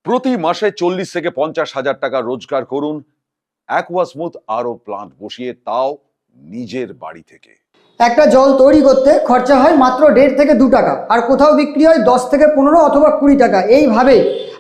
প্রতি মাসে 40 থেকে 50,000 টাকা রোজগার করুন অ্যাকোয়াস্মুথ আরও প্লান্ট বসিয়ে, তাও নিজের বাড়ি থেকে। একটা জল তৈরি করতে খরচা হয় মাত্র 1.5 থেকে 2 টাকা, আর কোথাও বিক্রি হয় 10 থেকে 15 অথবা 20 টাকা। এইভাবে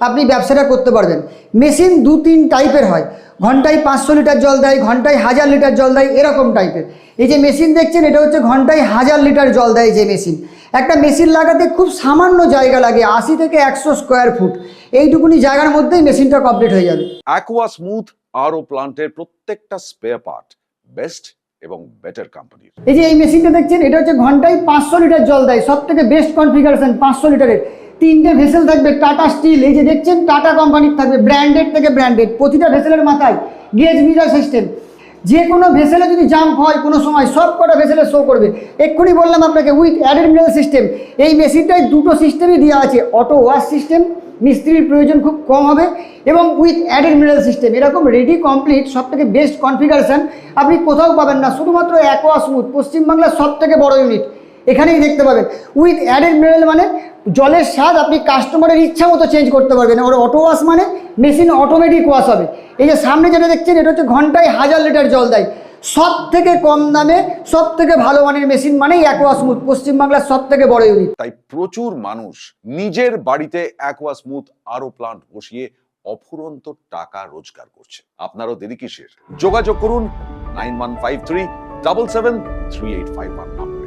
আপনি ব্যবসাটা করতে পারবেন। মেশিন 2-3 টাইপের হয়, ঘন্টায় 500 লিটার জল দেয়, ঘন্টায় 1000 লিটার জল দেয়, এরকম টাইপের। এই যে মেশিন দেখছেন, এটা হচ্ছে ঘন্টায় 1000 লিটার জল দেয় যে মেশিন। একটা মেশিন লাগাতে খুব সামান্য জায়গা লাগে, 80 থেকে 100 স্কোয়ার ফুট। এইটুকুনি জায়গার মধ্যেই মেশিনটা কমপ্লিট হয়ে যাবে। অ্যাকোয়াস্মুথ আরও প্লান্টের প্রত্যেকটা স্পেয়ার পার্ট বেস্ট এবং বেটার কোম্পানির। এই যে এই মেশিনটা দেখছেন, এটা হচ্ছে ঘন্টায় 500 লিটার জল দেয়, সব থেকে বেস্ট কনফিগারেশন 500 লিটারের। 3টে ভেসেল থাকবে টাটা স্টিল, এই যে দেখছেন টাটা কোম্পানির থাকবে, ব্র্যান্ডেড থেকে ব্র্যান্ডেড। প্রতিটা ভেসেলের মাথায় গেজ মিটার সিস্টেম, যে কোনো ভেসেলে যদি জাম্প হয় কোনো সময় সব কটা ভেসেলে শো করবে। এক্ষুনি বললাম আপনাকে উইথ অ্যাডেড মিনারেল সিস্টেম। এই মেশিনটায় দুটো সিস্টেমই দেওয়া আছে, অটো ওয়াশ সিস্টেম, মিস্ত্রির প্রয়োজন খুব কম হবে, এবং উইথ অ্যাডেড মিনারেল সিস্টেম। এরকম রেডি কমপ্লিট সব থেকে বেস্ট কনফিগারেশন আপনি কোথাও পাবেন না, শুধুমাত্র অ্যাকোয়াস্মুথ পশ্চিমবাংলার সব থেকে বড় ইউনিট, এখানেই দেখতে পাবেন। উইথ অ্যাডেড মিনারেল মানে জলের স্বাদ আপনি কাস্টমারের ইচ্ছা মতো চেঞ্জ করতে পারবেন। ওর অটো ওয়াশ মানে মেশিন অটোমেটিক ওয়াশ হবে। এই যে সামনে যেটা দেখছেন, এটা হচ্ছে ঘন্টায় 1000 লিটার জল দেয়, সব থেকে কম দামে সব থেকে ভালো মানের মেশিন মানেই অ্যাকোয়াস্মুথ, পশ্চিমবাংলার সব থেকে বড় ইউনিট। তাই প্রচুর মানুষ নিজের বাড়িতে অ্যাকোয়াস্মুথ আরও প্লান্ট বসিয়ে অফুরন্ত টাকা রোজগার করছে। আপনারও দেরি কিসের? যোগাযোগ করুন 9153773851 নম্বরে।